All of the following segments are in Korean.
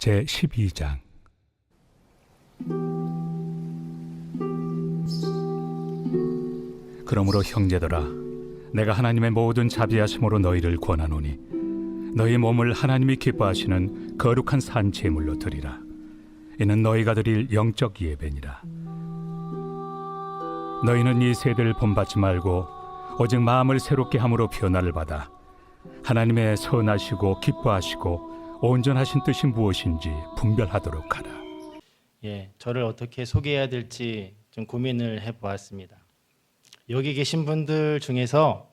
제12장. 그러므로 형제들아, 내가 하나님의 모든 자비하심으로 너희를 권하노니 너희 몸을 하나님이 기뻐하시는 거룩한 산 제물로 드리라. 이는 너희가 드릴 영적 예배니라. 너희는 이 세대를 본받지 말고 오직 마음을 새롭게 함으로 변화를 받아 하나님의 선하시고 기뻐하시고 온전하신 뜻이 무엇인지 분별하도록 하라. 저를 어떻게 소개해야 될지 좀 고민을 해보았습니다. 여기 계신 분들 중에서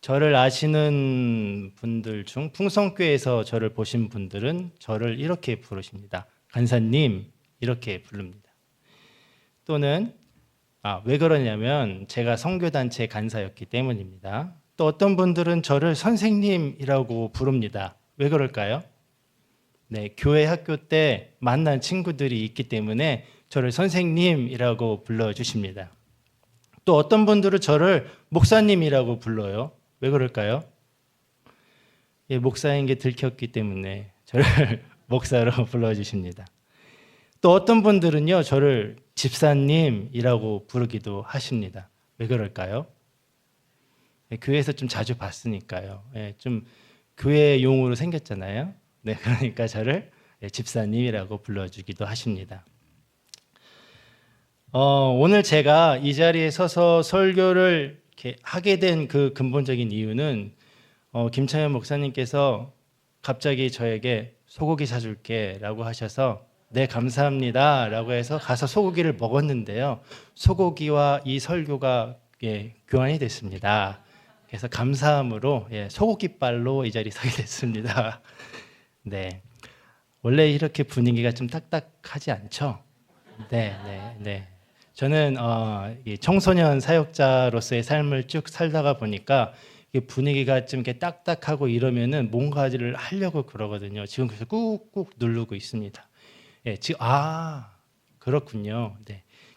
저를 아시는 분들 중 풍성교회에서 저를 보신 분들은 저를 이렇게 부르십니다. 간사님 이렇게 부릅니다. 또는 왜 그러냐면 제가 선교단체 간사였기 때문입니다. 또 어떤 분들은 저를 선생님이라고 부릅니다. 왜 그럴까요? 교회 학교 때 만난 친구들이 있기 때문에 저를 선생님이라고 불러주십니다. 또 어떤 분들은 저를 목사님이라고 불러요. 왜 그럴까요? 목사인 게 들켰기 때문에 저를 목사로 불러주십니다. 또 어떤 분들은요, 저를 집사님이라고 부르기도 하십니다. 왜 그럴까요? 교회에서 좀 자주 봤으니까요. 좀 교회 용어로 생겼잖아요. 그러니까 저를 집사님이라고 불러주기도 하십니다. 오늘 제가 이 자리에 서서 설교를 이렇게 하게 된 그 근본적인 이유는 김창현 목사님께서 갑자기 저에게 소고기 사줄게 라고 하셔서 네 감사합니다 라고 해서 가서 소고기를 먹었는데요, 소고기와 이 설교가 교환이 됐습니다. 그래서 감사함으로 소고기빨로 이 자리에 서게 됐습니다. 원래 이렇게 분위기가 좀 딱딱하지 않죠? 저는 청소년 사역자로서의 삶을 쭉 살다가 보니까 분위기가 좀 이렇게 딱딱하고 이러면은 뭔가를 하려고 그러거든요. 지금 그래서 꾹꾹 누르고 있습니다. 지금 그렇군요.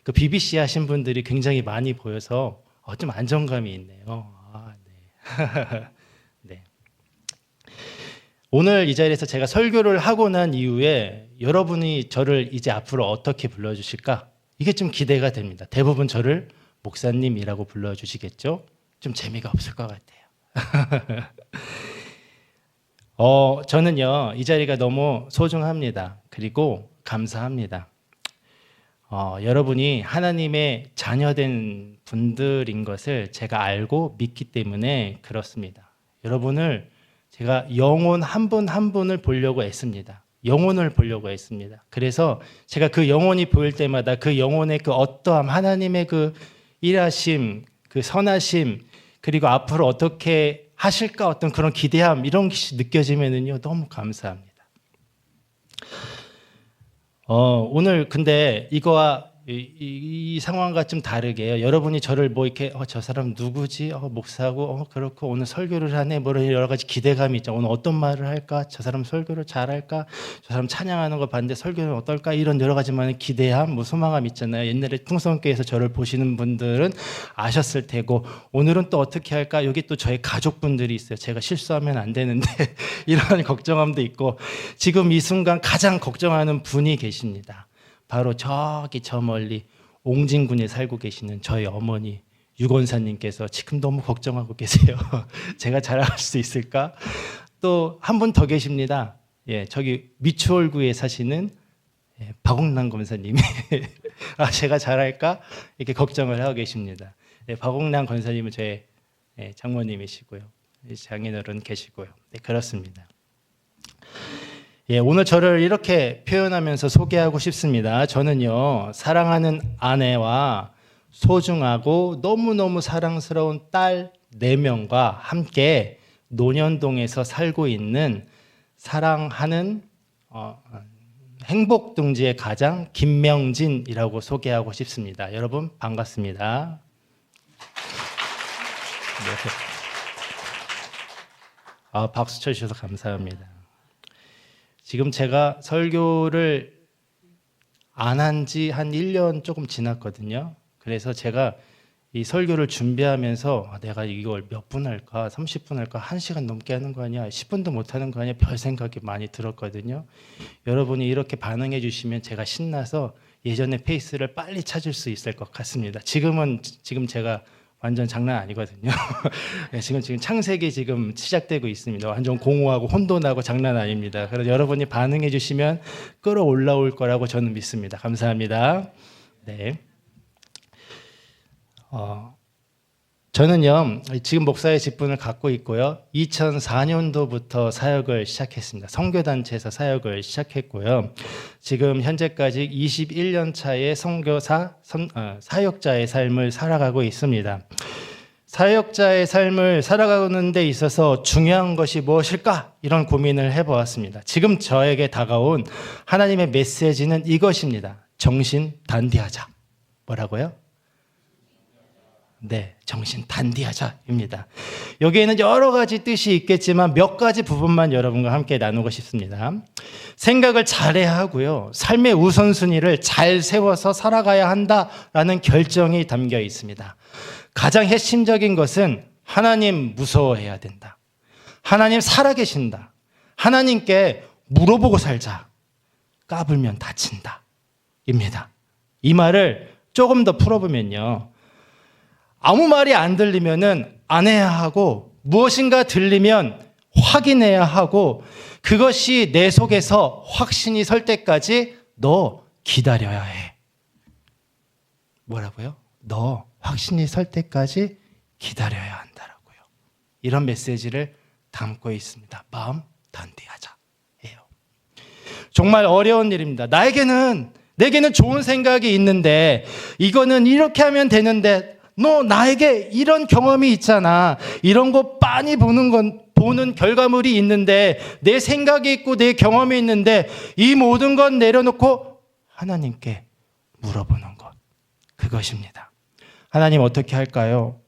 그 BBC 하신 분들이 굉장히 많이 보여서 좀 안정감이 있네요. 오늘 이 자리에서 제가 설교를 하고 난 이후에 여러분이 저를 이제 앞으로 어떻게 불러주실까? 이게 좀 기대가 됩니다. 대부분 저를 목사님이라고 불러주시겠죠? 좀 재미가 없을 것 같아요. 저는요, 이 자리가 너무 소중합니다. 그리고 감사합니다. 여러분이 하나님의 자녀된 분들인 것을 제가 알고 믿기 때문에 그렇습니다. 여러분을 제가 영혼 한 분 한 분을 보려고 애씁니다. 영혼을 보려고 했습니다. 그래서 제가 그 영혼이 보일 때마다 그 영혼의 그 어떠함, 하나님의 그 일하심, 그 선하심, 그리고 앞으로 어떻게 하실까 어떤 그런 기대함, 이런 것이 느껴지면은요, 너무 감사합니다. 오늘 근데 이거와 이 상황과 좀 다르게요. 여러분이 저를 뭐 이렇게 저 사람 누구지? 목사고 그렇고 오늘 설교를 하네. 뭐 여러 가지 기대감이 있죠. 오늘 어떤 말을 할까? 저 사람 설교를 잘할까? 저 사람 찬양하는 거 봤는데 설교는 어떨까? 이런 여러 가지 많은 기대함, 소망감 있잖아요. 옛날에 풍성교회에서 저를 보시는 분들은 아셨을 테고, 오늘은 또 어떻게 할까? 여기 또 저희 가족분들이 있어요. 제가 실수하면 안 되는데 이런 걱정함도 있고, 지금 이 순간 가장 걱정하는 분이 계십니다. 바로 저기 저 멀리 옹진군에 살고 계시는 저희 어머니 유건사님께서 지금 너무 걱정하고 계세요. 제가 잘할 수 있을까? 또 한 분 더 계십니다. 저기 미추홀구에 사시는 박옥란 권사님이 제가 잘할까? 이렇게 걱정을 하고 계십니다. 박옥란 권사님은 제 장모님이시고요. 장인어른 계시고요. 그렇습니다. 오늘 저를 이렇게 표현하면서 소개하고 싶습니다. 저는요, 사랑하는 아내와 소중하고 너무너무 사랑스러운 딸 4명과 함께 논현동에서 살고 있는 사랑하는 행복둥지의 가장 김명진이라고 소개하고 싶습니다. 여러분 반갑습니다. 박수 쳐주셔서 감사합니다. 지금 제가 설교를 안 한 지 한 1년 조금 지났거든요. 그래서 제가 이 설교를 준비하면서 내가 이걸 몇 분 할까? 30분 할까? 1시간 넘게 하는 거 아니야? 10분도 못 하는 거 아니야? 별 생각이 많이 들었거든요. 여러분이 이렇게 반응해 주시면 제가 신나서 예전의 페이스를 빨리 찾을 수 있을 것 같습니다. 지금 제가 완전 장난 아니거든요. 지금 창세기 지금 시작되고 있습니다. 완전 공허하고 혼돈하고 장난 아닙니다. 그래서 여러분이 반응해 주시면 끌어올라올 거라고 저는 믿습니다. 감사합니다. 네. 저는요 지금 목사의 직분을 갖고 있고요. 2004년도부터 사역을 시작했습니다. 선교단체에서 사역을 시작했고요. 지금 현재까지 21년 차의 선교사 사역자의 삶을 살아가고 있습니다. 사역자의 삶을 살아가는 데 있어서 중요한 것이 무엇일까? 이런 고민을 해보았습니다. 지금 저에게 다가온 하나님의 메시지는 이것입니다. 정신 단디하자. 뭐라고요? 네, 정신 단디하자입니다. 여기에는 여러 가지 뜻이 있겠지만 몇 가지 부분만 여러분과 함께 나누고 싶습니다. 생각을 잘해야 하고요. 삶의 우선순위를 잘 세워서 살아가야 한다라는 결정이 담겨 있습니다. 가장 핵심적인 것은 하나님 무서워해야 된다. 하나님 살아계신다. 하나님께 물어보고 살자. 까불면 다친다. 입니다. 이 말을 조금 더 풀어보면요. 아무 말이 안 들리면은 안 해야 하고 무엇인가 들리면 확인해야 하고 그것이 내 속에서 확신이 설 때까지 너 기다려야 해. 뭐라고요? 너 확신이 설 때까지 기다려야 한다라고요. 이런 메시지를 담고 있습니다. 마음 단디하자예요. 정말 어려운 일입니다. 내게는 좋은 생각이 있는데 이거는 이렇게 하면 되는데 너 나에게 이런 경험이 있잖아. 이런 거 빤히 보는 결과물이 있는데 내 생각이 있고 내 경험이 있는데 이 모든 건 내려놓고 하나님께 물어보는 것. 그것입니다. 하나님 어떻게 할까요?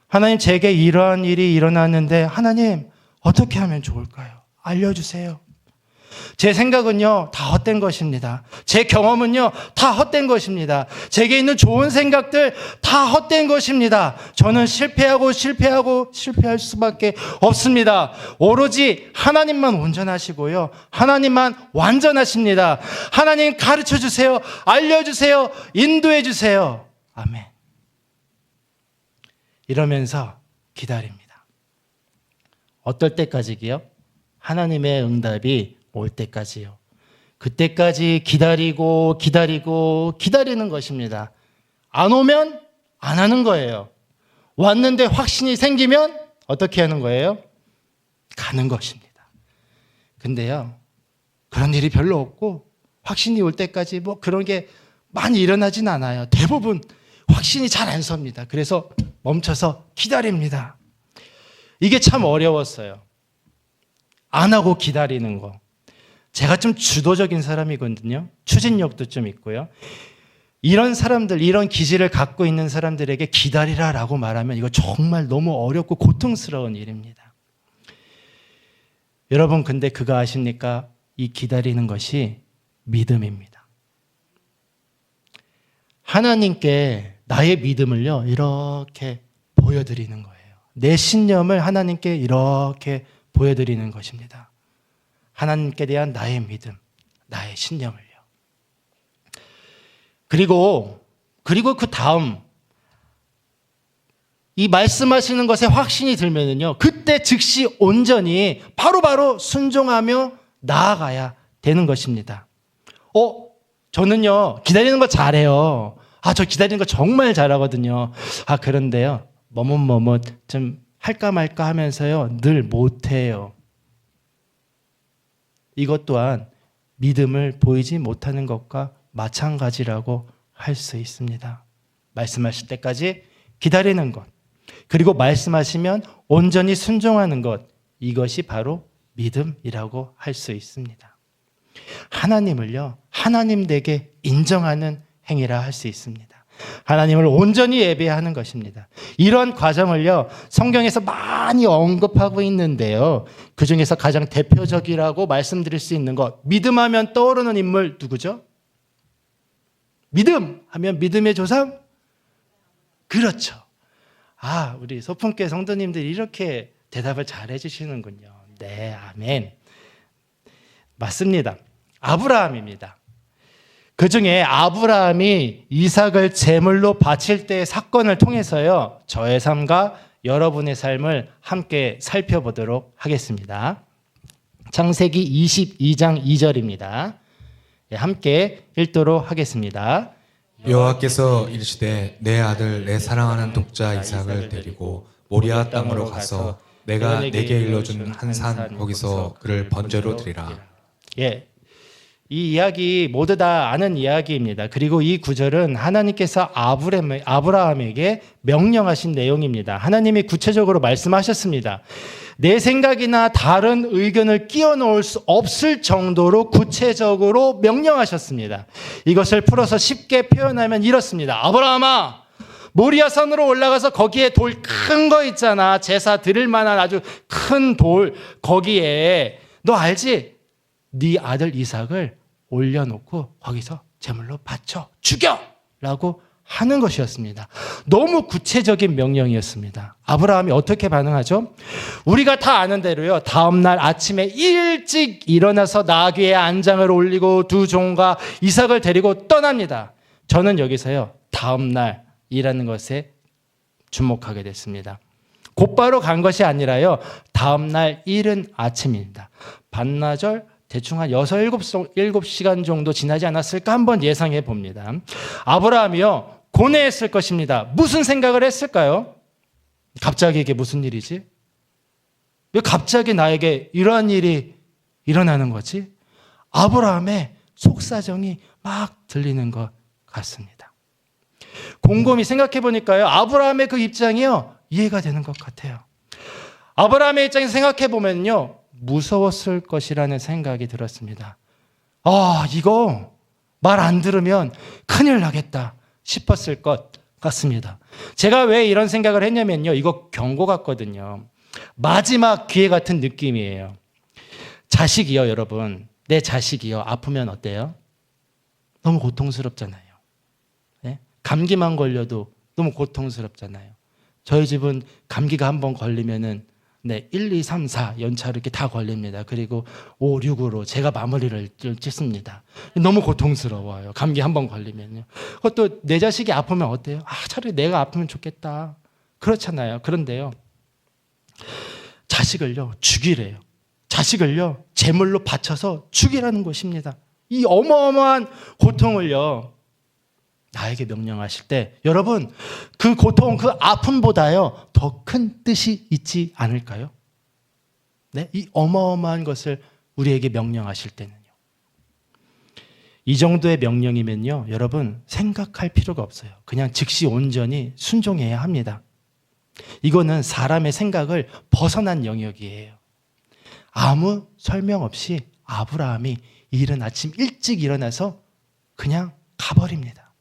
하나님 제게 이러한 일이 일어났는데 하나님 어떻게 하면 좋을까요? 알려주세요. 제 생각은요 다 헛된 것입니다. 제 경험은요 다 헛된 것입니다. 제게 있는 좋은 생각들 다 헛된 것입니다. 저는 실패할 수밖에 없습니다. 오로지 하나님만 온전하시고요. 하나님만 완전하십니다. 하나님 가르쳐 주세요. 알려주세요. 인도해 주세요. 아멘. 이러면서 기다립니다. 어떨 때까지요? 하나님의 응답이 올 때까지요. 그때까지 기다리는 것입니다. 안 오면 안 하는 거예요. 왔는데 확신이 생기면 어떻게 하는 거예요? 가는 것입니다. 근데요, 그런 일이 별로 없고 확신이 올 때까지 뭐 그런 게 많이 일어나진 않아요. 대부분 확신이 잘 안 섭니다. 그래서 멈춰서 기다립니다. 이게 참 어려웠어요. 안 하고 기다리는 거. 제가 좀 주도적인 사람이거든요. 추진력도 좀 있고요. 이런 사람들, 이런 기질을 갖고 있는 사람들에게 기다리라라고 말하면 이거 정말 너무 어렵고 고통스러운 일입니다. 여러분, 근데 그거 아십니까? 이 기다리는 것이 믿음입니다. 하나님께 나의 믿음을요, 이렇게 보여드리는 거예요. 내 신념을 하나님께 이렇게 보여드리는 것입니다. 하나님께 대한 나의 믿음, 나의 신념을요. 그리고 그 다음 이 말씀하시는 것에 확신이 들면은요, 그때 즉시 온전히 바로바로 순종하며 나아가야 되는 것입니다. 저는요 기다리는 거 잘해요. 저 기다리는 거 정말 잘하거든요. 그런데요 머뭇 좀 할까 말까 하면서요 늘 못해요. 이것 또한 믿음을 보이지 못하는 것과 마찬가지라고 할 수 있습니다. 말씀하실 때까지 기다리는 것, 그리고 말씀하시면 온전히 순종하는 것, 이것이 바로 믿음이라고 할 수 있습니다. 하나님을요, 하나님 되게 인정하는 행위라 할 수 있습니다. 하나님을 온전히 예배하는 것입니다. 이런 과정을요, 성경에서 많이 언급하고 있는데요. 그 중에서 가장 대표적이라고 말씀드릴 수 있는 것, 믿음하면 떠오르는 인물 누구죠? 믿음 하면 믿음의 조상? 그렇죠. 우리 소품교회 성도님들이 이렇게 대답을 잘 해주시는군요. 네, 아멘. 맞습니다. 아브라함입니다. 그 중에 아브라함이 이삭을 제물로 바칠 때의 사건을 통해서요, 저의 삶과 여러분의 삶을 함께 살펴보도록 하겠습니다. 창세기 22장 2절입니다. 함께 읽도록 하겠습니다. 여호와께서 이르시되 내 아들 내 사랑하는 독자 이삭을 데리고 모리아 땅으로 가서 내가 내게 일러준 한 산 거기서 그를 번제로 드리라. 예, 이 이야기 모두 다 아는 이야기입니다. 그리고 이 구절은 하나님께서 아브라함에게 명령하신 내용입니다. 하나님이 구체적으로 말씀하셨습니다. 내 생각이나 다른 의견을 끼워 넣을 수 없을 정도로 구체적으로 명령하셨습니다. 이것을 풀어서 쉽게 표현하면 이렇습니다. 아브라함아, 모리아산으로 올라가서 거기에 돌 큰 거 있잖아. 제사 드릴 만한 아주 큰 돌, 거기에 너 알지? 네 아들 이삭을 올려놓고 거기서 제물로 바쳐 죽여! 라고 하는 것이었습니다. 너무 구체적인 명령이었습니다. 아브라함이 어떻게 반응하죠? 우리가 다 아는 대로요, 다음날 아침에 일찍 일어나서 나귀의 안장을 올리고 두 종과 이삭을 데리고 떠납니다. 저는 여기서요, 다음날이라는 것에 주목하게 됐습니다. 곧바로 간 것이 아니라요, 다음날 이른 아침입니다. 반나절 대충 한 6, 7시간 정도 지나지 않았을까 한번 예상해 봅니다. 아브라함이요, 고뇌했을 것입니다. 무슨 생각을 했을까요? 갑자기 이게 무슨 일이지? 왜 갑자기 나에게 이러한 일이 일어나는 거지? 아브라함의 속사정이 막 들리는 것 같습니다. 곰곰이 생각해 보니까요, 아브라함의 그 입장이요, 이해가 되는 것 같아요. 아브라함의 입장에서 생각해 보면요, 무서웠을 것이라는 생각이 들었습니다. 이거 말 안 들으면 큰일 나겠다 싶었을 것 같습니다. 제가 왜 이런 생각을 했냐면요, 이거 경고 같거든요. 마지막 기회 같은 느낌이에요. 자식이요, 여러분. 내 자식이요, 아프면 어때요? 너무 고통스럽잖아요. 네? 감기만 걸려도 너무 고통스럽잖아요. 저희 집은 감기가 한번 걸리면은 1, 2, 3, 4 연차로 이렇게 다 걸립니다. 그리고 5, 6으로 제가 마무리를 짓습니다. 너무 고통스러워요. 감기 한번 걸리면요. 그것도 내 자식이 아프면 어때요? 차라리 내가 아프면 좋겠다. 그렇잖아요. 그런데요, 자식을요, 죽이래요. 자식을요, 제물로 바쳐서 죽이라는 것입니다. 이 어마어마한 고통을요, 나에게 명령하실 때, 여러분, 그 고통, 그 아픔보다요, 더 큰 뜻이 있지 않을까요? 네? 이 어마어마한 것을 우리에게 명령하실 때는요. 이 정도의 명령이면요, 여러분, 생각할 필요가 없어요. 그냥 즉시 온전히 순종해야 합니다. 이거는 사람의 생각을 벗어난 영역이에요. 아무 설명 없이 아브라함이 이른 아침 일찍 일어나서 그냥 가버립니다.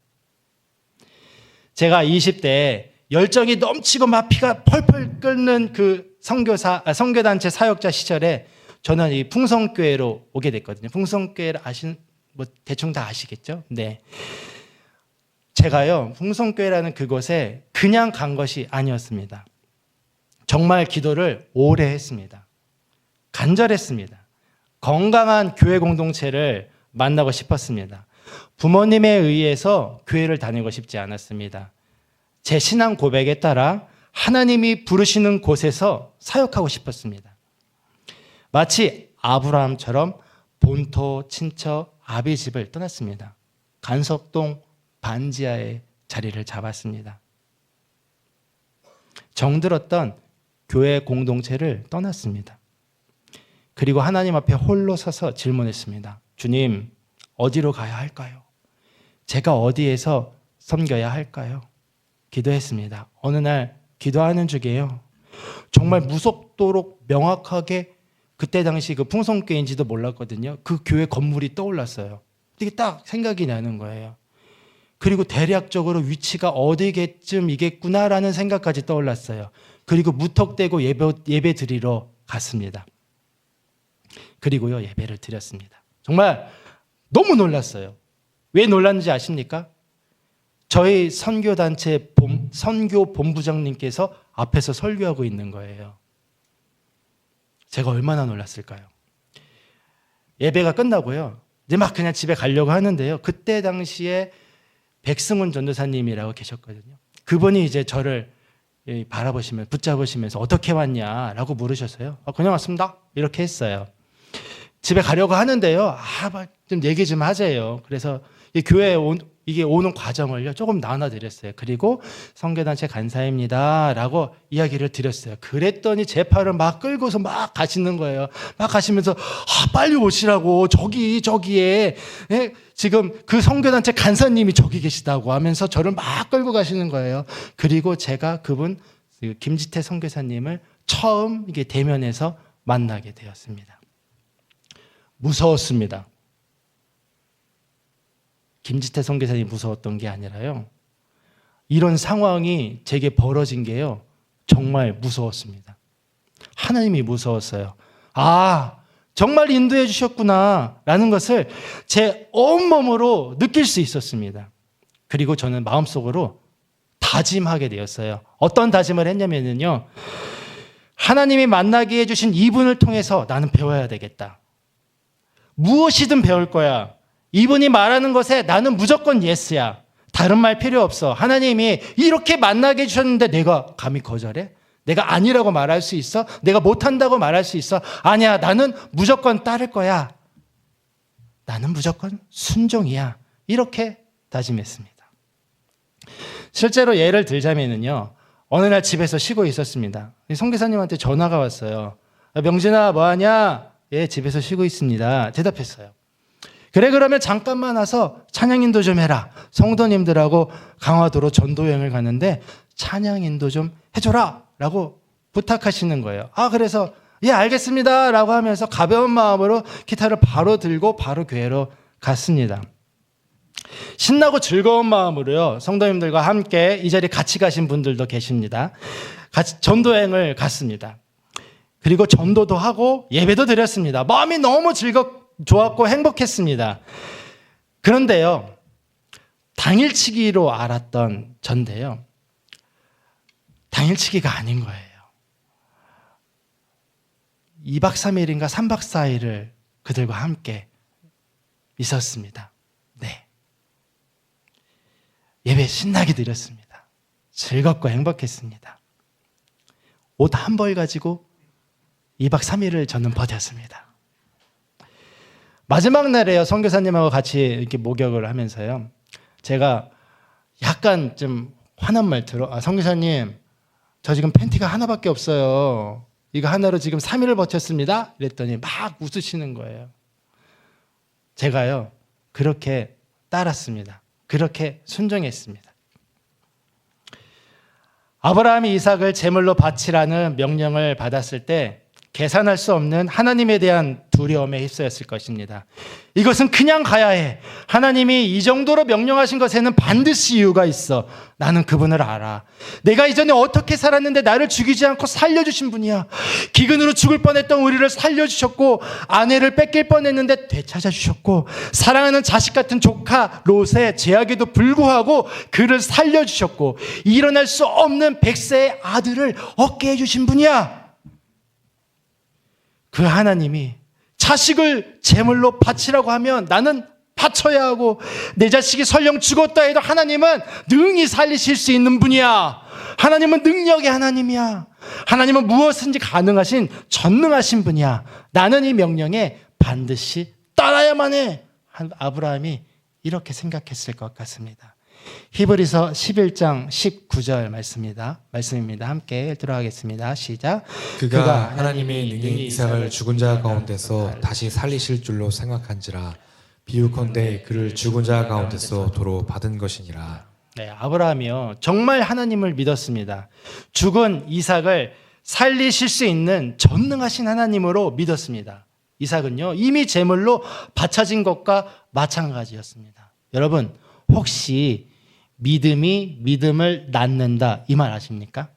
제가 20대에 열정이 넘치고 막 피가 펄펄 끓는 그 선교단체 사역자 시절에 저는 이 풍성교회로 오게 됐거든요. 풍성교회를 대충 다 아시겠죠? 네. 제가요, 풍성교회라는 그곳에 그냥 간 것이 아니었습니다. 정말 기도를 오래 했습니다. 간절했습니다. 건강한 교회 공동체를 만나고 싶었습니다. 부모님에 의해서 교회를 다니고 싶지 않았습니다. 제 신앙 고백에 따라 하나님이 부르시는 곳에서 사역하고 싶었습니다. 마치 아브라함처럼 본토 친척 아비 집을 떠났습니다. 간석동 반지하에 자리를 잡았습니다. 정들었던 교회 공동체를 떠났습니다. 그리고 하나님 앞에 홀로 서서 질문했습니다. 주님, 어디로 가야 할까요? 제가 어디에서 섬겨야 할까요? 기도했습니다. 어느 날 기도하는 중에요, 정말 무섭도록 명확하게 그때 당시 그 풍성교회인지도 몰랐거든요. 그 교회 건물이 떠올랐어요. 이게 딱 생각이 나는 거예요. 그리고 대략적으로 위치가 어디쯤이겠구나라는 생각까지 떠올랐어요. 그리고 무턱대고 예배 드리러 갔습니다. 그리고요, 예배를 드렸습니다. 정말 너무 놀랐어요. 왜 놀랐는지 아십니까? 저희 선교단체 선교 본부장님께서 앞에서 설교하고 있는 거예요. 제가 얼마나 놀랐을까요? 예배가 끝나고요. 이제 막 그냥 집에 가려고 하는데요. 그때 당시에 백승훈 전도사님이라고 계셨거든요. 그분이 이제 저를 붙잡으시면서 어떻게 왔냐라고 물으셨어요. 그냥 왔습니다. 이렇게 했어요. 집에 가려고 하는데요. 좀 얘기 좀 하세요. 그래서 이 교회에 이게 오는 과정을요 조금 나눠드렸어요. 그리고 선교단체 간사입니다라고 이야기를 드렸어요. 그랬더니 제 팔을 막 끌고서 막 가시는 거예요. 막 가시면서 빨리 오시라고 저기에 지금 그 선교단체 간사님이 저기 계시다고 하면서 저를 막 끌고 가시는 거예요. 그리고 제가 그분 김지태 선교사님을 처음 이게 대면에서 만나게 되었습니다. 무서웠습니다. 김지태 선교사님이 무서웠던 게 아니라요. 이런 상황이 제게 벌어진 게요. 정말 무서웠습니다. 하나님이 무서웠어요. 정말 인도해 주셨구나 라는 것을 제 온몸으로 느낄 수 있었습니다. 그리고 저는 마음속으로 다짐하게 되었어요. 어떤 다짐을 했냐면요. 하나님이 만나게 해주신 이분을 통해서 나는 배워야 되겠다. 무엇이든 배울 거야. 이분이 말하는 것에 나는 무조건 예스야. 다른 말 필요 없어. 하나님이 이렇게 만나게 해주셨는데 내가 감히 거절해? 내가 아니라고 말할 수 있어? 내가 못한다고 말할 수 있어? 아니야, 나는 무조건 따를 거야. 나는 무조건 순종이야. 이렇게 다짐했습니다. 실제로 예를 들자면요. 어느 날 집에서 쉬고 있었습니다. 선교사님한테 전화가 왔어요. 명진아, 뭐하냐? 예, 집에서 쉬고 있습니다. 대답했어요. 그래, 그러면 잠깐만 와서 찬양 인도 좀 해라. 성도님들하고 강화도로 전도 여행을 가는데 찬양 인도 좀 해줘라 라고 부탁하시는 거예요. 그래서 예, 알겠습니다 라고 하면서 가벼운 마음으로 기타를 바로 들고 바로 교회로 갔습니다. 신나고 즐거운 마음으로요, 성도님들과 함께 이 자리에 같이 가신 분들도 계십니다. 같이 전도 여행을 갔습니다. 그리고 전도도 하고 예배도 드렸습니다. 마음이 너무 좋았고 행복했습니다. 그런데요, 당일치기로 알았던 전데요, 당일치기가 아닌 거예요. 2박 3일인가 3박 4일을 그들과 함께 있었습니다. 네. 예배 신나게 드렸습니다. 즐겁고 행복했습니다. 옷 한 벌 가지고 2박 3일을 저는 버텼습니다. 마지막 날에요, 선교사님하고 같이 이렇게 목욕을 하면서요, 제가 약간 좀 화난 말투로, 선교사님, 저 지금 팬티가 하나밖에 없어요. 이거 하나로 지금 3일을 버텼습니다. 이랬더니 막 웃으시는 거예요. 제가요, 그렇게 따랐습니다. 그렇게 순종했습니다. 아브라함이 이삭을 제물로 바치라는 명령을 받았을 때 계산할 수 없는 하나님에 대한 두려움에 휩싸였을 것입니다. 이것은 그냥 가야 해. 하나님이 이 정도로 명령하신 것에는 반드시 이유가 있어. 나는 그분을 알아. 내가 이전에 어떻게 살았는데 나를 죽이지 않고 살려주신 분이야. 기근으로 죽을 뻔했던 우리를 살려주셨고, 아내를 뺏길 뻔했는데 되찾아주셨고, 사랑하는 자식 같은 조카 롯의 제약에도 불구하고 그를 살려주셨고, 일어날 수 없는 100세의 아들을 얻게 해주신 분이야. 그 하나님이 자식을 제물로 바치라고 하면 나는 바쳐야 하고, 내 자식이 설령 죽었다 해도 하나님은 능히 살리실 수 있는 분이야. 하나님은 능력의 하나님이야. 하나님은 무엇인지 가능하신 전능하신 분이야. 나는 이 명령에 반드시 따라야만 해. 아브라함이 이렇게 생각했을 것 같습니다. 히브리서 11장 19절 말씀입니다. 함께 들어가겠습니다. 시작. 그가 하나님의 능히 이삭을 죽은 자 가운데서 다시 살리실 줄로 생각한지라. 비유컨대 그를 죽은 자 가운데서 도로 받은 것이니라. 네, 아브라함이요, 정말 하나님을 믿었습니다. 죽은 이삭을 살리실 수 있는 전능하신 하나님으로 믿었습니다. 이삭은요, 이미 제물로 바쳐진 것과 마찬가지였습니다. 여러분, 혹시 믿음이 믿음을 낳는다, 이 말 아십니까?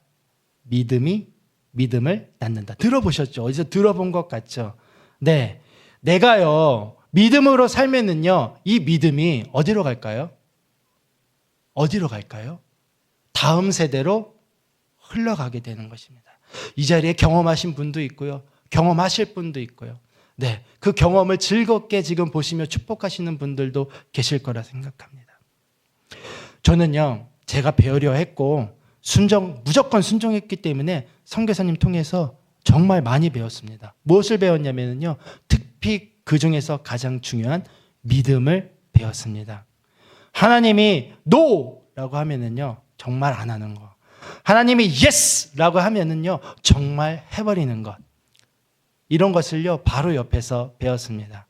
믿음이 믿음을 낳는다. 들어보셨죠? 어디서 들어본 것 같죠? 네, 내가요 믿음으로 살면은요, 이 믿음이 어디로 갈까요? 어디로 갈까요? 다음 세대로 흘러가게 되는 것입니다. 이 자리에 경험하신 분도 있고요. 경험하실 분도 있고요. 네, 그 경험을 즐겁게 지금 보시며 축복하시는 분들도 계실 거라 생각합니다. 저는요, 제가 배우려 했고 무조건 순종했기 때문에 선교사님 통해서 정말 많이 배웠습니다. 무엇을 배웠냐면요, 특히 그 중에서 가장 중요한 믿음을 배웠습니다. 하나님이 NO라고 하면은요, 정말 안 하는 거. 하나님이 YES라고 하면은요, 정말 해버리는 것. 이런 것을요, 바로 옆에서 배웠습니다.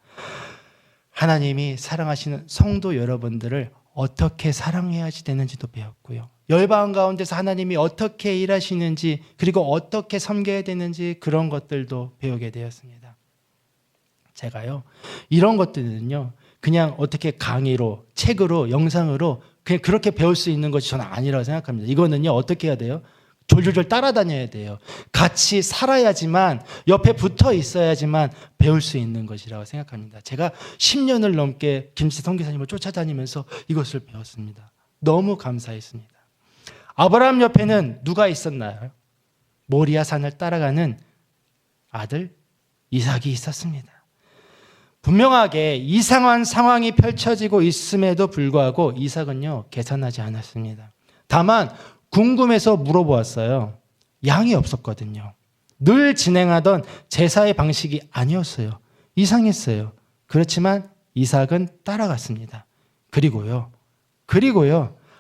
하나님이 사랑하시는 성도 여러분들을 어떻게 사랑해야 되는지도 배웠고요. 열방 가운데서 하나님이 어떻게 일하시는지, 그리고 어떻게 섬겨야 되는지 그런 것들도 배우게 되었습니다. 제가요, 이런 것들은요, 그냥 어떻게 강의로, 책으로, 영상으로 그냥 그렇게 배울 수 있는 것이 저는 아니라고 생각합니다. 이거는요, 어떻게 해야 돼요? 졸졸졸 따라다녀야 돼요. 같이 살아야지만, 옆에 붙어 있어야지만 배울 수 있는 것이라고 생각합니다. 제가 10년을 넘게 김씨 선교사님을 쫓아다니면서 이것을 배웠습니다. 너무 감사했습니다. 아브라함 옆에는 누가 있었나요? 모리아 산을 따라가는 아들 이삭이 있었습니다. 분명하게 이상한 상황이 펼쳐지고 있음에도 불구하고 이삭은요, 계산하지 않았습니다. 다만 궁금해서 물어보았어요. 양이 없었거든요. 늘 진행하던 제사의 방식이 아니었어요. 이상했어요. 그렇지만 이삭은 따라갔습니다. 그리고요,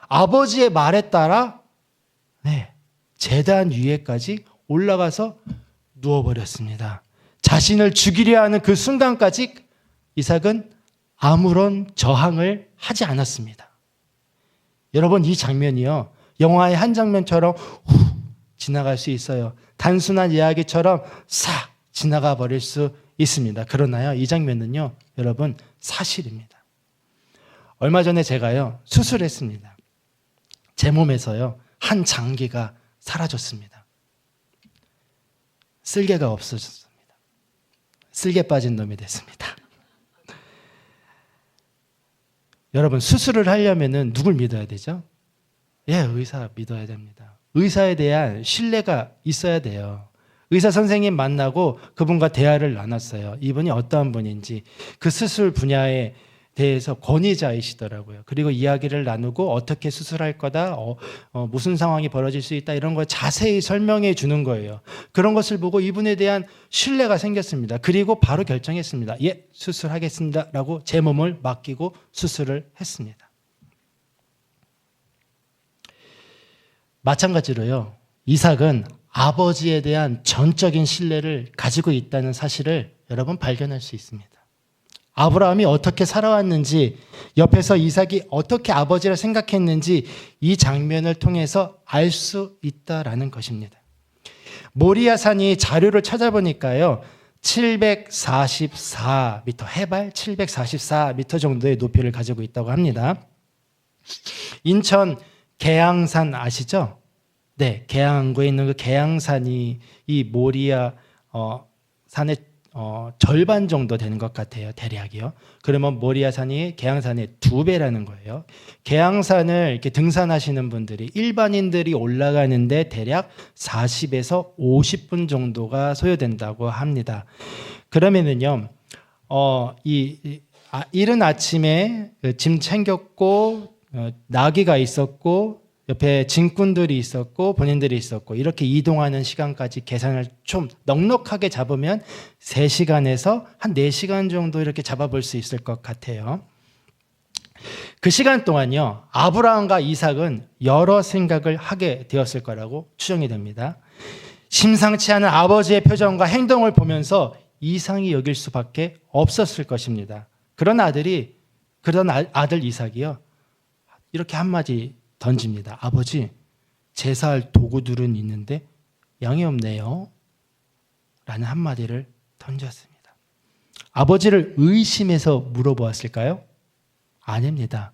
아버지의 말에 따라 제단 위에까지 올라가서 누워버렸습니다. 자신을 죽이려 하는 그 순간까지 이삭은 아무런 저항을 하지 않았습니다. 여러분, 이 장면이요, 영화의 한 장면처럼 후 지나갈 수 있어요. 단순한 이야기처럼 싹 지나가 버릴 수 있습니다. 그러나요, 이 장면은요, 여러분, 사실입니다. 얼마 전에 제가요, 수술했습니다. 제 몸에서요, 한 장기가 사라졌습니다. 쓸개가 없어졌습니다. 쓸개 빠진 놈이 됐습니다. 여러분, 수술을 하려면은 누굴 믿어야 되죠? 의사 믿어야 됩니다. 의사에 대한 신뢰가 있어야 돼요. 의사 선생님 만나고 그분과 대화를 나눴어요. 이분이 어떠한 분인지, 그 수술 분야에 대해서 권위자이시더라고요. 그리고 이야기를 나누고 어떻게 수술할 거다, 무슨 상황이 벌어질 수 있다, 이런 걸 자세히 설명해 주는 거예요. 그런 것을 보고 이분에 대한 신뢰가 생겼습니다. 그리고 바로 결정했습니다. 수술하겠습니다 라고 제 몸을 맡기고 수술을 했습니다. 마찬가지로요, 이삭은 아버지에 대한 전적인 신뢰를 가지고 있다는 사실을 여러분 발견할 수 있습니다. 아브라함이 어떻게 살아왔는지, 옆에서 이삭이 어떻게 아버지를 생각했는지 이 장면을 통해서 알 수 있다라는 것입니다. 모리아 산이 자료를 찾아보니까요, 744m, 해발 744m 정도의 높이를 가지고 있다고 합니다. 인천 계양산 아시죠? 네, 계양구에 있는 그 계양산이 이 모리아 산의 절반 정도 되는 것 같아요, 대략이요. 그러면 모리아산이 계양산의 2배라는 거예요. 계양산을 이렇게 등산하시는 분들이, 일반인들이 올라가는데 대략 40에서 50분 정도가 소요된다고 합니다. 그러면은요, 이른 아침에 짐 챙겼고, 나귀가 있었고, 옆에 짐꾼들이 있었고, 본인들이 있었고, 이렇게 이동하는 시간까지 계산을 좀 넉넉하게 잡으면 3시간에서 한 4시간 정도 이렇게 잡아볼 수 있을 것 같아요. 그 시간 동안요, 아브라함과 이삭은 여러 생각을 하게 되었을 거라고 추정이 됩니다. 심상치 않은 아버지의 표정과 행동을 보면서 이상히 여길 수밖에 없었을 것입니다. 그런 아들 이삭이요, 이렇게 한마디 던집니다. 아버지, 제사할 도구들은 있는데 양이 없네요 라는 한마디를 던졌습니다. 아버지를 의심해서 물어보았을까요? 아닙니다.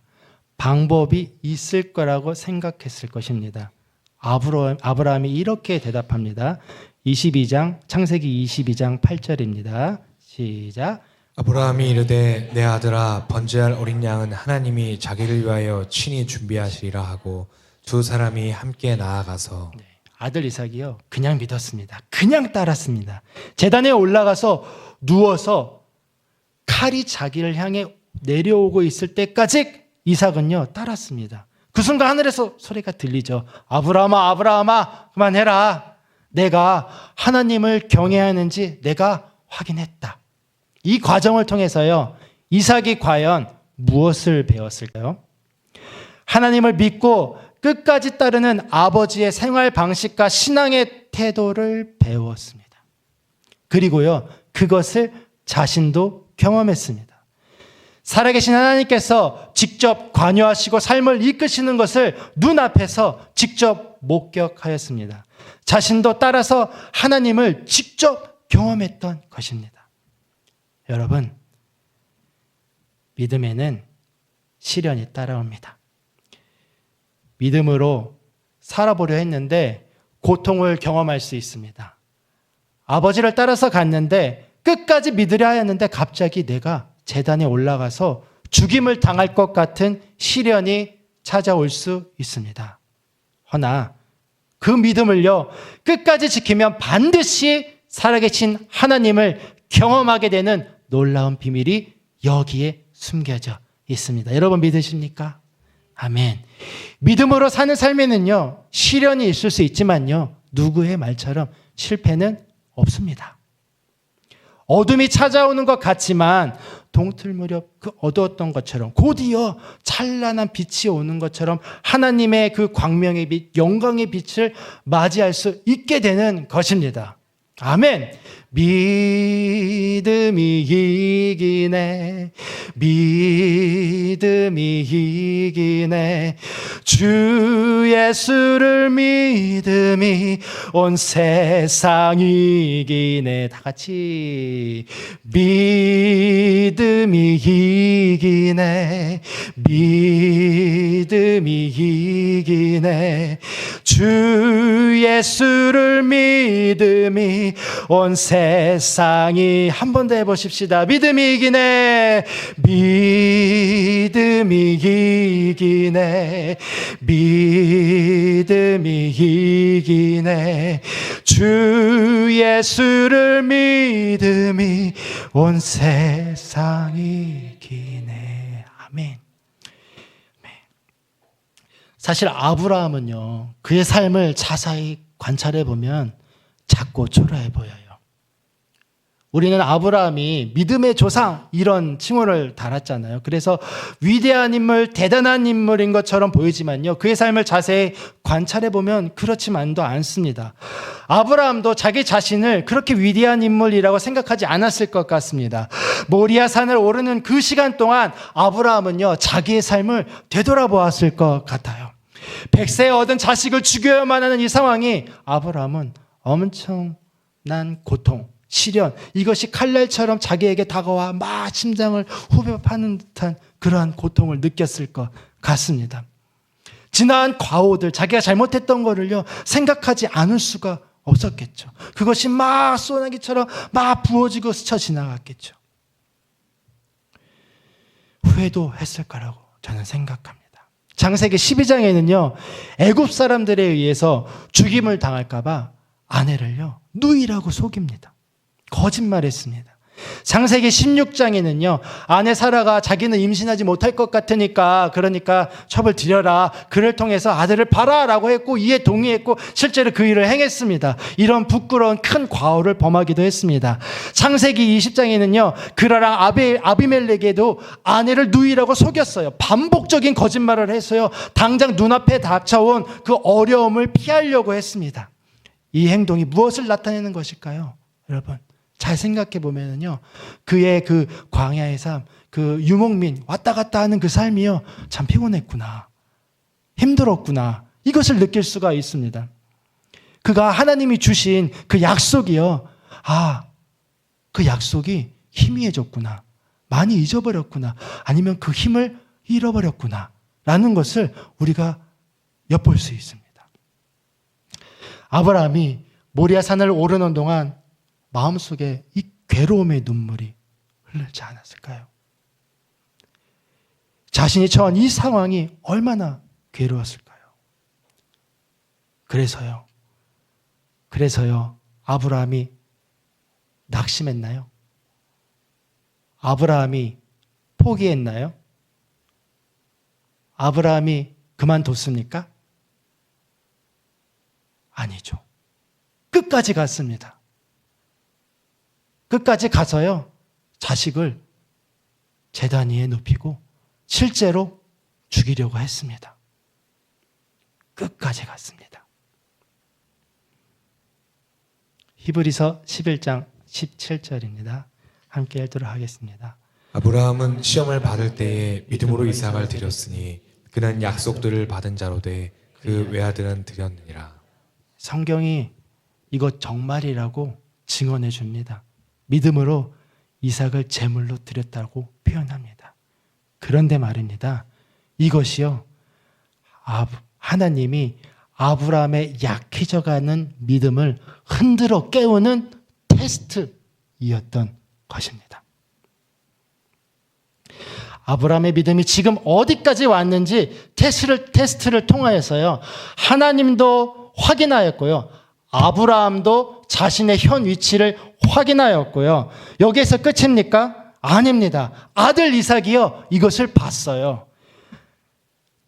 방법이 있을 거라고 생각했을 것입니다. 아브라함이 이렇게 대답합니다. 창세기 22장 8절입니다. 시작. 아브라함이 이르되 내 아들아 번제할 어린 양은 하나님이 자기를 위하여 친히 준비하시리라 하고 두 사람이 함께 나아가서 아들 이삭이요 그냥 믿었습니다. 그냥 따랐습니다. 제단에 올라가서 누워서 칼이 자기를 향해 내려오고 있을 때까지 이삭은요 따랐습니다. 그 순간 하늘에서 소리가 들리죠. 아브라함아 아브라함아 그만해라. 내가 하나님을 경외하는지 내가 확인했다. 이 과정을 통해서요 이삭이 과연 무엇을 배웠을까요? 하나님을 믿고 끝까지 따르는 아버지의 생활 방식과 신앙의 태도를 배웠습니다. 그리고요 그것을 자신도 경험했습니다. 살아계신 하나님께서 직접 관여하시고 삶을 이끄시는 것을 눈앞에서 직접 목격하였습니다. 자신도 따라서 하나님을 직접 경험했던 것입니다. 여러분, 믿음에는 시련이 따라옵니다. 믿음으로 살아보려 했는데 고통을 경험할 수 있습니다. 아버지를 따라서 갔는데 끝까지 믿으려 하였는데 갑자기 내가 제단에 올라가서 죽임을 당할 것 같은 시련이 찾아올 수 있습니다. 허나 그 믿음을요 끝까지 지키면 반드시 살아계신 하나님을 경험하게 되는 놀라운 비밀이 여기에 숨겨져 있습니다. 여러분 믿으십니까? 아멘. 믿음으로 사는 삶에는요 시련이 있을 수 있지만요 누구의 말처럼 실패는 없습니다. 어둠이 찾아오는 것 같지만 동틀 무렵 그 어두웠던 것처럼 곧이어 찬란한 빛이 오는 것처럼 하나님의 그 광명의 빛, 영광의 빛을 맞이할 수 있게 되는 것입니다. 아멘. 믿음이 이기네. 믿음이 이기네. 주 예수를 믿음이 온 세상이 이기네. 다 같이 믿음이 이기네. 믿음이 이기네. 주 예수를 믿음이 온 세상이 한 번 더 해보십시다. 믿음이 이기네. 믿음이 이기네. 믿음이 이기네. 주 예수를 믿음이 온 세상이 이기네. 아멘. 사실 아브라함은요 그의 삶을 자세히 관찰해 보면 작고 초라해 보여요. 우리는 아브라함이 믿음의 조상 이런 칭호를 달았잖아요. 그래서 위대한 인물, 대단한 인물인 것처럼 보이지만요 그의 삶을 자세히 관찰해 보면 그렇지만도 않습니다. 아브라함도 자기 자신을 그렇게 위대한 인물이라고 생각하지 않았을 것 같습니다. 모리아 산을 오르는 그 시간 동안 아브라함은요 자기의 삶을 되돌아보았을 것 같아요. 100세에 얻은 자식을 죽여야만 하는 이 상황이 아브라함은 엄청난 고통, 시련, 이것이 칼날처럼 자기에게 다가와 막 심장을 후벼 파는 듯한 그러한 고통을 느꼈을 것 같습니다. 지나간 과오들, 자기가 잘못했던 거를요 생각하지 않을 수가 없었겠죠. 그것이 막 소나기처럼 막 부어지고 스쳐 지나갔겠죠. 후회도 했을 거라고 저는 생각합니다. 창세기 12장에는요 애굽 사람들에 의해서 죽임을 당할까 봐 아내를요 누이라고 속입니다. 거짓말했습니다. 창세기 16장에는요 아내 사라가 자기는 임신하지 못할 것 같으니까 그러니까 첩을 들여라, 그를 통해서 아들을 봐라라고 했고 이에 동의했고 실제로 그 일을 행했습니다. 이런 부끄러운 큰 과오를 범하기도 했습니다. 창세기 20장에는요 그라랑 아비멜렉에도 아내를 누이라고 속였어요. 반복적인 거짓말을 해서요 당장 눈앞에 닥쳐온 그 어려움을 피하려고 했습니다. 이 행동이 무엇을 나타내는 것일까요? 여러분 잘 생각해 보면은요 그의 그 광야의 삶, 그 유목민 왔다 갔다 하는 그 삶이요 참 피곤했구나, 힘들었구나, 이것을 느낄 수가 있습니다. 그가 하나님이 주신 그 약속이요, 그 약속이 희미해졌구나, 많이 잊어버렸구나, 아니면 그 힘을 잃어버렸구나 라는 것을 우리가 엿볼 수 있습니다. 아브라함이 모리아 산을 오르는 동안 마음속에 이 괴로움의 눈물이 흐르지 않았을까요? 자신이 처한 이 상황이 얼마나 괴로웠을까요? 그래서요. 아브라함이 낙심했나요? 아브라함이 포기했나요? 아브라함이 그만뒀습니까? 아니죠. 끝까지 갔습니다. 끝까지 가서요. 자식을 제단 위에 눕히고 실제로 죽이려고 했습니다. 끝까지 갔습니다. 히브리서 11장 17절입니다. 함께 읽도록 하겠습니다. 아브라함은 시험을 받을 때에 믿음으로 이삭을 드렸으니 그는 약속들을 받은 자로 돼 그 외아들은 드렸느니라. 성경이 이것 정말이라고 증언해 줍니다. 믿음으로 이삭을 제물로 드렸다고 표현합니다. 그런데 말입니다. 이것이요. 하나님이 아브라함의 약해져가는 믿음을 흔들어 깨우는 테스트이었던 것입니다. 아브라함의 믿음이 지금 어디까지 왔는지 테스트를 통하여서요. 하나님도 확인하였고요. 아브라함도 자신의 현 위치를 확인하였고요. 여기에서 끝입니까? 아닙니다. 아들 이삭이요. 이것을 봤어요.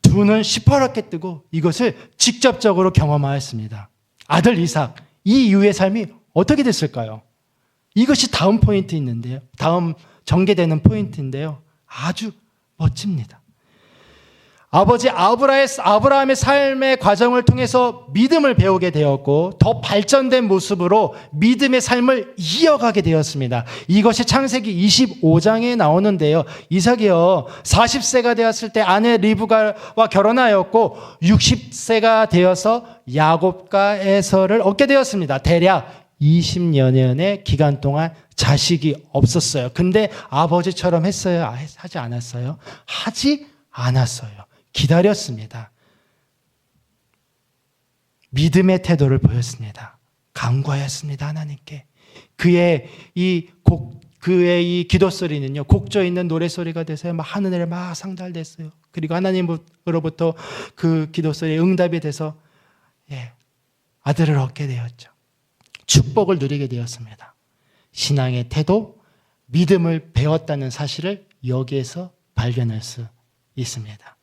두 눈 시퍼렇게 뜨고 이것을 직접적으로 경험하였습니다. 아들 이삭, 이 이후의 삶이 어떻게 됐을까요? 이것이 다음 포인트 있는데요. 다음 전개되는 포인트인데요. 아주 멋집니다. 아버지 아브라함의 삶의 과정을 통해서 믿음을 배우게 되었고 더 발전된 모습으로 믿음의 삶을 이어가게 되었습니다. 이것이 창세기 25장에 나오는데요. 이삭이요 40세가 되었을 때 아내 리브가와 결혼하였고 60세가 되어서 야곱과 에서를 얻게 되었습니다. 대략 20년의 기간 동안 자식이 없었어요. 근데 아버지처럼 했어요? 하지 않았어요? 하지 않았어요. 기다렸습니다. 믿음의 태도를 보였습니다. 간구하였습니다. 하나님께. 그의 이 기도 소리는요, 곡조 있는 노래 소리가 돼서요, 막 하늘에 막 상달됐어요. 그리고 하나님으로부터 그 기도 소리에 응답이 돼서 아들을 얻게 되었죠. 축복을 누리게 되었습니다. 신앙의 태도, 믿음을 배웠다는 사실을 여기에서 발견할 수 있습니다.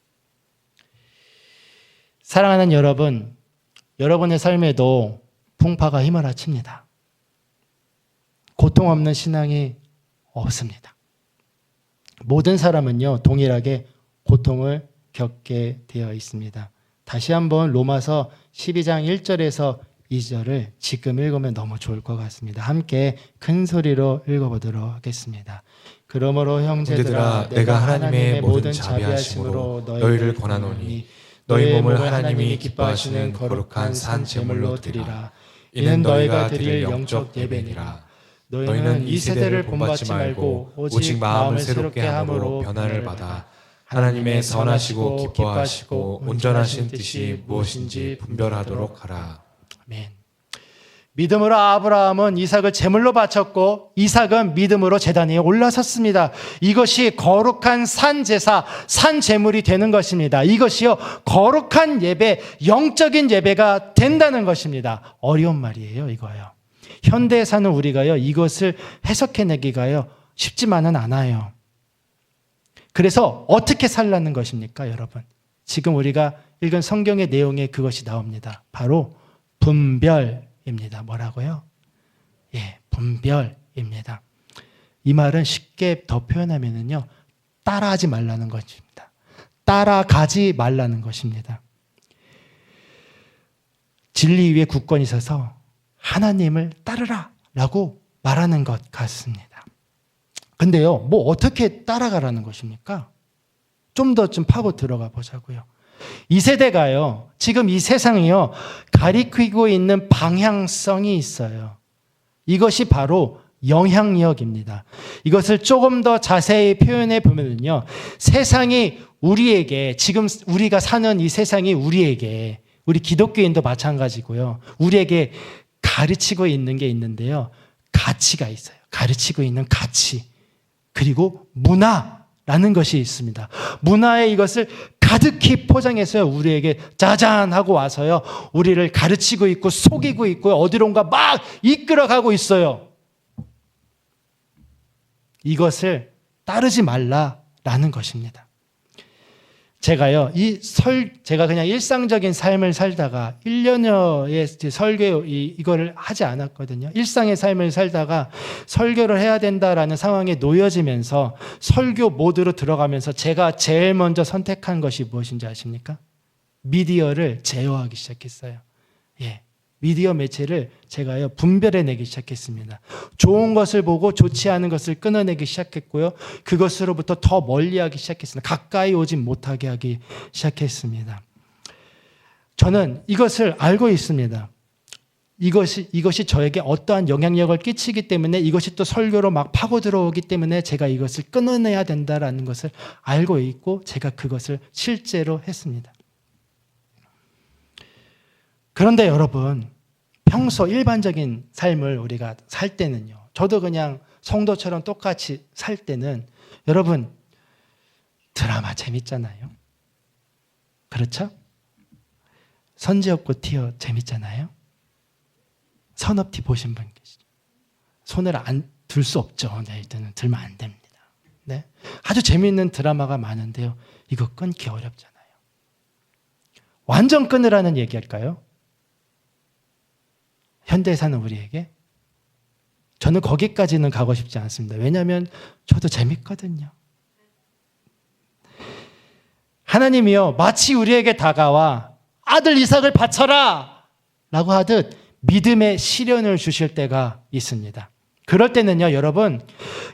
사랑하는 여러분, 여러분의 삶에도 풍파가 휘몰아칩니다. 고통 없는 신앙이 없습니다. 모든 사람은요, 동일하게 고통을 겪게 되어 있습니다. 다시 한번 로마서 12장 1절에서 2절을 지금 읽으면 너무 좋을 것 같습니다. 함께 큰 소리로 읽어보도록 하겠습니다. 그러므로 형제들아 내가 하나님의 모든 자비하심으로 너희를 권하노니 너희 몸을 하나님이 기뻐하시는 거룩한 산 제물로 드리라. 이는 너희가 드릴 영적 예배니라. 너희는 이 세대를 본받지 말고 오직 마음을 새롭게 함으로 변화를 받아 하나님의 선하시고 기뻐하시고 온전하신 뜻이 무엇인지 분별하도록 하라. 아멘. 믿음으로 아브라함은 이삭을 제물로 바쳤고 이삭은 믿음으로 제단 위에 올라섰습니다. 이것이 거룩한 산 제사, 산 제물이 되는 것입니다. 이것이요 거룩한 예배, 영적인 예배가 된다는 것입니다. 어려운 말이에요, 이거요. 현대에 사는 우리가요 이것을 해석해내기가요 쉽지만은 않아요. 그래서 어떻게 살라는 것입니까, 여러분? 지금 우리가 읽은 성경의 내용에 그것이 나옵니다. 바로 분별입니다. 뭐라고요? 분별입니다. 이 말은 쉽게 더 표현하면은요, 따라하지 말라는 것입니다. 따라가지 말라는 것입니다. 진리 위에 굳건히 서서 하나님을 따르라 라고 말하는 것 같습니다. 근데요, 뭐 어떻게 따라가라는 것입니까? 좀 더 파고 들어가 보자고요. 이 세대가요, 지금 이 세상이요, 가리키고 있는 방향성이 있어요. 이것이 바로 영향력입니다. 이것을 조금 더 자세히 표현해 보면요, 세상이 우리에게, 지금 우리가 사는 이 세상이 우리에게, 우리 기독교인도 마찬가지고요, 우리에게 가르치고 있는 게 있는데요, 가치가 있어요. 가르치고 있는 가치. 그리고 문화라는 것이 있습니다. 문화에 이것을 가득히 포장해서 우리에게 짜잔 하고 와서요, 우리를 가르치고 있고 속이고 있고 어디론가 막 이끌어가고 있어요. 이것을 따르지 말라라는 것입니다. 제가 그냥 일상적인 삶을 살다가 1년여의 설교 이거를 하지 않았거든요. 일상의 삶을 살다가 설교를 해야 된다라는 상황에 놓여지면서 설교 모드로 들어가면서 제가 제일 먼저 선택한 것이 무엇인지 아십니까? 미디어를 제어하기 시작했어요. 예. 미디어 매체를 제가요 분별해내기 시작했습니다. 좋은 것을 보고 좋지 않은 것을 끊어내기 시작했고요. 그것으로부터 더 멀리하기 시작했습니다. 가까이 오지 못하게 하기 시작했습니다. 저는 이것을 알고 있습니다. 이것이 저에게 어떠한 영향력을 끼치기 때문에 이것이 또 설교로 막 파고 들어오기 때문에 제가 이것을 끊어내야 된다라는 것을 알고 있고 제가 그것을 실제로 했습니다. 그런데 여러분, 평소 일반적인 삶을 우리가 살 때는요, 저도 그냥 성도처럼 똑같이 살 때는 여러분, 드라마 재밌잖아요. 그렇죠? 선지 없고 티어 재밌잖아요. 선업티 보신 분 계시죠? 손을 안 들 수 없죠. 네, 일단은 들면 안 됩니다. 네, 아주 재미있는 드라마가 많은데요, 이거 끊기 어렵잖아요. 완전 끊으라는 얘기할까요? 현대에 사는 우리에게? 저는 거기까지는 가고 싶지 않습니다. 왜냐하면 저도 재밌거든요. 하나님이요, 마치 우리에게 다가와 아들 이삭을 바쳐라 라고 하듯 믿음의 시련을 주실 때가 있습니다. 그럴 때는요, 여러분,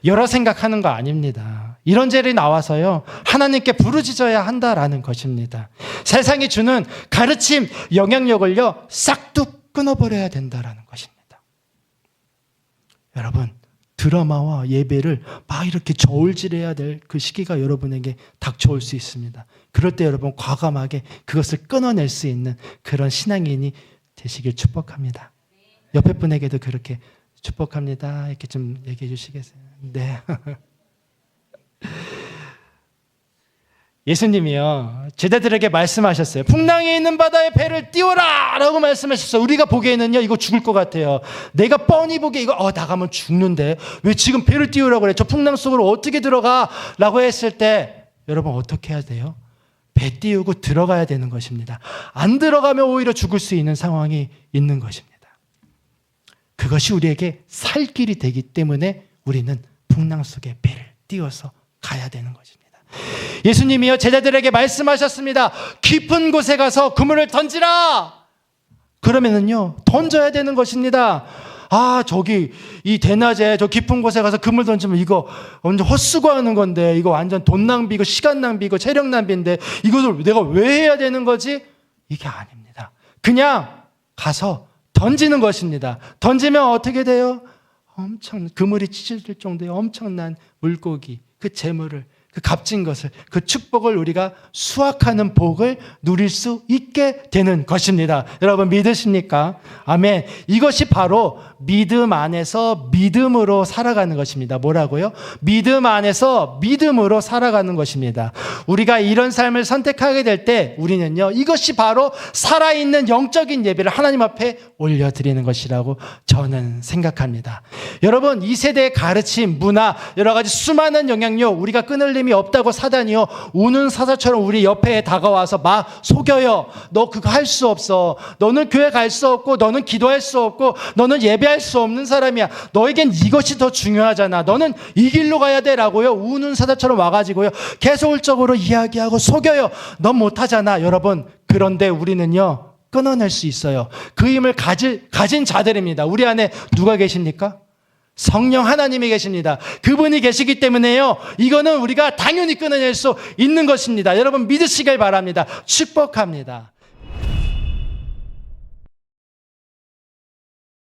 여러 생각하는 거 아닙니다. 이런저런 나와서요, 하나님께 부르짖어야 한다라는 것입니다. 세상이 주는 가르침, 영향력을요, 싹둑 끊어버려야 된다라는 것입니다. 여러분, 드라마와 예배를 막 이렇게 저울질해야 될 그 시기가 여러분에게 닥쳐올 수 있습니다. 그럴 때 여러분 과감하게 그것을 끊어낼 수 있는 그런 신앙인이 되시길 축복합니다. 옆에 분에게도 그렇게 축복합니다. 이렇게 좀 얘기해 주시겠어요? 네. 예수님이요, 제자들에게 말씀하셨어요. 풍랑이 있는 바다에 배를 띄워라 라고 말씀하셨어요. 우리가 보기에는요, 이거 죽을 것 같아요. 내가 뻔히 보기에 이거 나가면 죽는데 왜 지금 배를 띄우라고 그래? 저 풍랑 속으로 어떻게 들어가? 라고 했을 때 여러분 어떻게 해야 돼요? 배 띄우고 들어가야 되는 것입니다. 안 들어가면 오히려 죽을 수 있는 상황이 있는 것입니다. 그것이 우리에게 살 길이 되기 때문에 우리는 풍랑 속에 배를 띄워서 가야 되는 것입니다. 예수님이요, 제자들에게 말씀하셨습니다. 깊은 곳에 가서 그물을 던지라. 그러면은요, 던져야 되는 것입니다. 저기 이 대낮에 저 깊은 곳에 가서 그물 던지면 이거 완전 헛수고하는 건데, 이거 완전 돈 낭비고 시간 낭비고 체력 낭비인데 이것을 내가 왜 해야 되는 거지? 이게 아닙니다. 그냥 가서 던지는 것입니다. 던지면 어떻게 돼요? 그물이 찢어질 정도의 엄청난 물고기, 그 재물을, 그 값진 것을, 그 축복을 우리가 수확하는 복을 누릴 수 있게 되는 것입니다. 여러분 믿으십니까? 아멘. 이것이 바로 믿음 안에서 믿음으로 살아가는 것입니다. 뭐라고요? 믿음 안에서 믿음으로 살아가는 것입니다. 우리가 이런 삶을 선택하게 될 때 우리는요, 이것이 바로 살아있는 영적인 예배를 하나님 앞에 올려드리는 것이라고 저는 생각합니다. 여러분, 이 세대의 가르침, 문화, 여러 가지 수많은 영향력, 우리가 끊을 힘이 없다고 사단이요, 우는 사자처럼 우리 옆에 다가와서 막 속여요. 너 그거 할 수 없어. 너는 교회 갈 수 없고, 너는 기도할 수 없고, 너는 예배할 수 없는 사람이야. 너에겐 이것이 더 중요하잖아. 너는 이 길로 가야 돼라고요, 우는 사자처럼 와가지고요, 계속적으로 이야기하고 속여요. 넌 못하잖아. 여러분, 그런데 우리는요, 끊어낼 수 있어요. 그 힘을 가진 자들입니다. 우리 안에 누가 계십니까? 성령 하나님이 계십니다. 그분이 계시기 때문에요, 이거는 우리가 당연히 끊어낼 수 있는 것입니다. 여러분 믿으시길 바랍니다. 축복합니다.